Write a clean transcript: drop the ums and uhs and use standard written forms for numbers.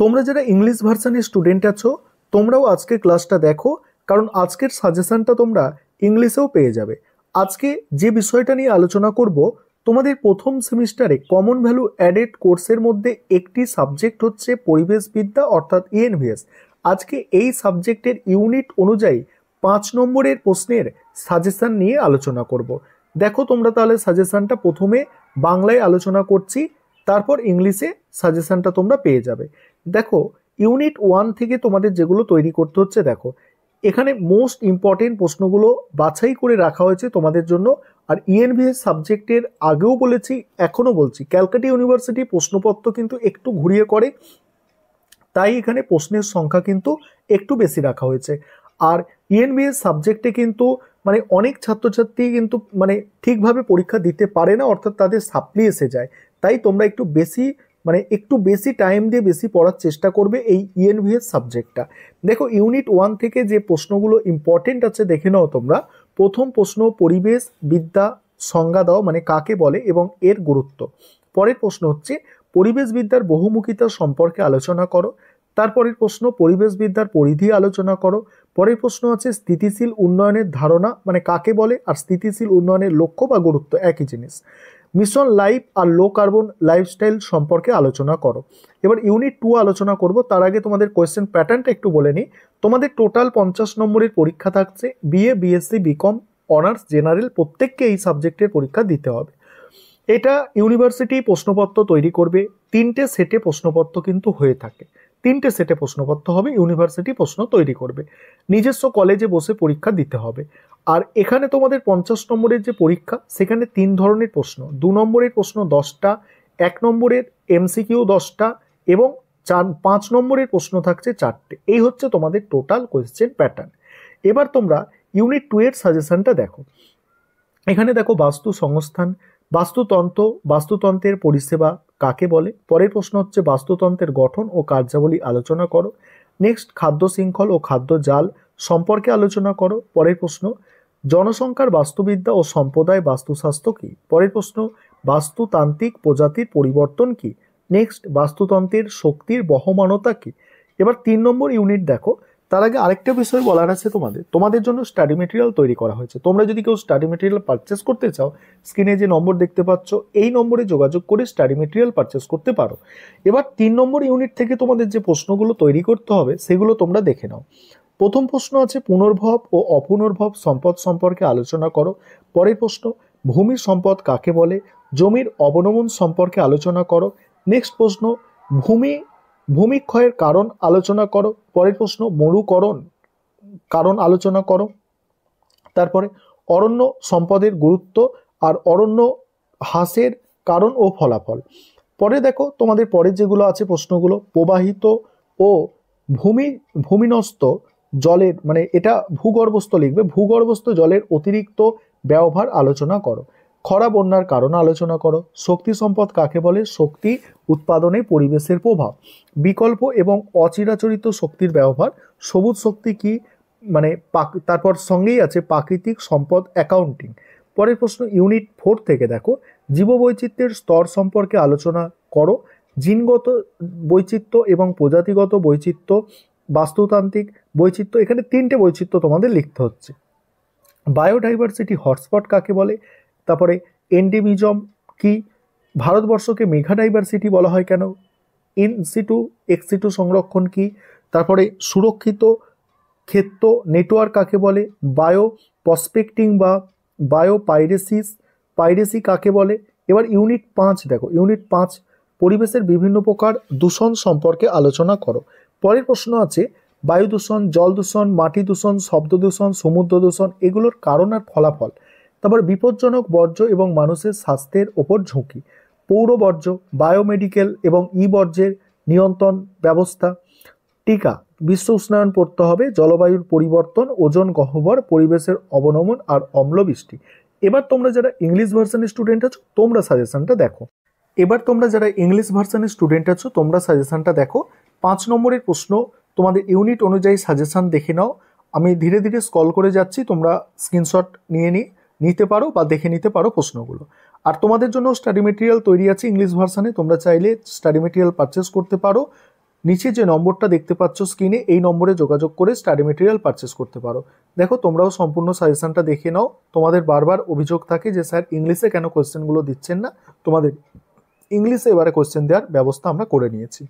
তোমরা যারা ইংলিশ ভার্সনের স্টুডেন্ট আছো তোমরাও আজকে ক্লাসটা দেখো, কারণ আজকের সাজেশনটা তোমরা ইংলিশেও পেয়ে যাবে। আজকে যে বিষয়টা নিয়ে আলোচনা করব, তোমাদের প্রথম সেমিস্টারে কমন ভ্যালু অ্যাডেড কোর্সের মধ্যে একটি সাবজেক্ট হচ্ছে পরিবেশবিদ্যা অর্থাৎ ইএনভিএস। আজকে এই সাবজেক্টের ইউনিট অনুযায়ী 5 নম্বরের প্রশ্নের সাজেশন নিয়ে আলোচনা করব। দেখো তোমরা তাহলে সাজেশনটা প্রথমে বাংলায় আলোচনা করছি, তারপর ইংলিশে সাজেশনটা তোমরা পেয়ে যাবে। দেখো ইউনিট 1 থেকে তোমাদের যেগুলো তৈরি করতে হচ্ছে, দেখো এখানে মোস্ট ইম্পর্টেন্ট প্রশ্নগুলো বাছাই করে রাখা হয়েছে তোমাদের জন্য। আর ইএনভিএস সাবজেক্টের আগেও বলেছি, এখনও বলছি, ক্যালকাটা ইউনিভার্সিটি প্রশ্নপত্র কিন্তু একটু ঘুরিয়ে করে, তাই এখানে প্রশ্নের সংখ্যা কিন্তু একটু বেশি রাখা হয়েছে। আর ইএনভিএস সাবজেক্টে কিন্তু মানে অনেক ছাত্রছাত্রী কিন্তু মানে ঠিকভাবে পরীক্ষা দিতে পারে না, অর্থাৎ তাদের সাপ্লি এসে যায়। তাই তোমরা একটু বেশি টাইম দিয়ে বেশি পড়ার চেষ্টা করবে এই ইএনভিএস সাবজেক্টটা। দেখো ইউনিট 1 থেকে যে প্রশ্নগুলো ইম্পর্টেন্ট আছে দেখে নাও তোমরা। প্রথম প্রশ্ন, পরিবেশ বিদ্যা সংজ্ঞা দাও, মানে কাকে বলে এবং এর গুরুত্ব। পরের প্রশ্ন হচ্ছে পরিবেশবিদ্যার বহুমুখিতা সম্পর্কে আলোচনা করো। তারপরের প্রশ্ন পরিবেশবিদ্যার পরিধি আলোচনা করো। পরের প্রশ্ন আছে স্থিতিশীল উন্নয়নের ধারণা মানে কাকে বলে, আর স্থিতিশীল উন্নয়নের লক্ষ্য বা গুরুত্ব একই জিনিস। মিশন লাইফ আর লো কার্বন লাইফস্টাইল সম্পর্কে আলোচনা করো। এবার ইউনিট 2 আলোচনা করব, তার আগে তোমাদের কোয়েশ্চেন প্যাটার্নটা একটু বলে নিই। তোমাদের টোটাল 50 নম্বরের পরীক্ষা থাকছে। BA, BSc, BCom, honours, general প্রত্যেককে এই সাবজেক্টের পরীক্ষা দিতে হবে। এটা ইউনিভার্সিটি প্রশ্নপত্র তৈরি করবে। 3টে সেটে প্রশ্নপত্র কিন্তু হয়ে থাকে, 3টে সেটে প্রশ্নপত্র হবে, ইউনিভার্সিটি প্রশ্ন তৈরি করবে। নিজস্ব কলেজে বসে পরীক্ষা দিতে হবে। আর এখানে তোমাদের 50 নম্বরের যে পরীক্ষা, সেখানে 3 ধরনের প্রশ্ন। 2 নম্বরের প্রশ্ন 10টা, 1 নম্বরের এমসিকিউ 10টা এবং 5 নম্বরের প্রশ্ন থাকছে 4টে। এই হচ্ছে তোমাদের টোটাল কোয়েশ্চেন প্যাটার্ন। এবার তোমরা ইউনিট 2 এর সাজেশনটা দেখো। এখানে দেখো বাস্তু সংস্থান, বাস্তুতন্ত্র, বাস্তুতন্ত্রের পরিষেবা কাকে বলে। পরের প্রশ্ন হচ্ছে বাস্তুতন্ত্রের গঠন ও কার্যাবলী আলোচনা করো। নেক্সট খাদ্য শৃঙ্খল ও খাদ্য জাল সম্পর্কে আলোচনা করো। পরের প্রশ্ন জনসংখ্যার বাস্তুবিদ্যা ও সম্প্রদায় বাস্তুশাস্ত্র কি। পরের প্রশ্ন বাস্তুতান্ত্রিক প্রজাতির পরিবর্তন কি। নেক্সট বাস্তুতন্ত্রের শক্তির বহমানতা কি। এবার 3 নম্বর ইউনিট দেখো। তার আগে আরেকটা বিষয় বলার আছে, তোমাদের জন্য স্টাডি মেটেরিয়াল তৈরি করা হয়েছে। তোমরা যদি কেউ স্টাডি মেটেরিয়াল পারচেস করতে চাও, স্ক্রিনে যে নম্বর দেখতে পাচ্ছ এই নম্বরে যোগাযোগ করে স্টাডি মেটেরিয়াল পারচেস করতে পারো। এবার 3 নম্বর ইউনিট থেকে তোমাদের যে প্রশ্নগুলো তৈরি করতে হবে সেগুলো তোমরা দেখে নাও। প্রথম প্রশ্ন আছে পুনর্ভব ও অপুনর্ভব সম্পদ সম্পর্কে আলোচনা করো। পরের প্রশ্ন ভূমি সম্পদ কাকে বলে। জমির অবনমন সম্পর্কে আলোচনা করো। নেক্সট প্রশ্ন ভূমিক্ষয়ের কারণ আলোচনা করো। পরের প্রশ্ন মরুকরণ কারণ আলোচনা করো। তারপরে অরণ্য সম্পদের গুরুত্ব আর অরণ্য হ্রাসের কারণ ও ফলাফল। পরে দেখো তোমাদের পরে যেগুলো আছে প্রশ্নগুলো প্রবাহিত ও ভূমিনস্থ জলের মানে এটা ভূগর্ভস্থ লিখবে, ভূগর্ভস্থ জলের অতিরিক্ত ব্যবহার আলোচনা করো। খরা বন্যার কারণ আলোচনা করো। শক্তি সম্পদ কাকে বলে, শক্তি উৎপাদনে পরিবেশের প্রভাব। বিকল্প এবং অচিরাচরিত শক্তির ব্যবহার, সবুজ শক্তি কি মানে তারপর সঙ্গেই আছে প্রাকৃতিক সম্পদ অ্যাকাউন্টিং। পরের প্রশ্ন ইউনিট 4 থেকে দেখো জীববৈচিত্র্যের স্তর সম্পর্কে আলোচনা করো। জিনগত বৈচিত্র্য এবং প্রজাতিগত বৈচিত্র্য, বাস্তুতান্ত্রিক বৈচিত্র্য, এখানে 3টে বৈচিত্র্য তোমাদের লিখতে হচ্ছে। বায়োডাইভার্সিটি হটস্পট কাকে বলে, তারপরে এন্ডেমিজম কি, ভারতবর্ষকে মেগা ডাইভার্সিটি বলা হয় কেন, ইন সিটু এক্স সিটু সংরক্ষণ কি, তারপরে সুরক্ষিত ক্ষেত্র নেটওয়ার্ক কাকে বলে, বায়ো প্রসপেক্টিং বা বায়ো পাইরেসি কাকে বলে। এবার ইউনিট 5 দেখো, ইউনিট 5 পরিবেশের বিভিন্ন প্রকার দূষণ সম্পর্কে আলোচনা করো। পরের প্রশ্ন আছে বায়ু দূষণ, জল দূষণ, মাটি দূষণ, শব্দ দূষণ, সমুদ্র দূষণ, এগুলোর কারণ আর ফলাফল। তারপর বিপজ্জনক বর্জ্য এবং মানুষের স্বাস্থ্যের ওপর ঝুঁকি। পৌর বর্জ্য, বায়োমেডিকেল এবং ই বর্জ্যের নিয়ন্ত্রণ ব্যবস্থা। টিকা বিশ্ব উষ্ণায়ন পড়তে হবে, জলবায়ুর পরিবর্তন, ওজন গহ্বর, পরিবেশের অবনমন আর অম্লবৃষ্টি। এবার তোমরা যারা ইংলিশ ভার্সনের স্টুডেন্ট আছো তোমরা সাজেশনটা দেখো। 5 নম্বরের প্রশ্ন তোমাদের ইউনিট অনুযায়ী সাজেশন দেখে নাও। আমি ধীরে ধীরে স্ক্রল করে যাচ্ছি, তোমরা স্ক্রিনশট নিতে পারো বা দেখে নিতে পারো প্রশ্নগুলো। আর তোমাদের জন্য স্টাডি মেটেরিয়াল তৈরি আছে ইংলিশ ভার্সনে, তোমরা চাইলে স্টাডি মেটেরিয়াল পারচেস করতে পারো। নিচে যে নম্বরটা দেখতে পাচ্ছ স্ক্রিনে, এই নম্বরে যোগাযোগ করে স্টাডি মেটেরিয়াল পারচেস করতে পারো। দেখো তোমরাও সম্পূর্ণ সাজেশনটা দেখে নাও। তোমাদের বারবার অভিযোগ থাকে যে স্যার ইংলিশে কেন কোয়েশ্চেনগুলো দিচ্ছেন না, তোমাদের ইংলিশে এবারে কোয়েশ্চেন দেওয়ার ব্যবস্থা আমরা করে নিয়েছি।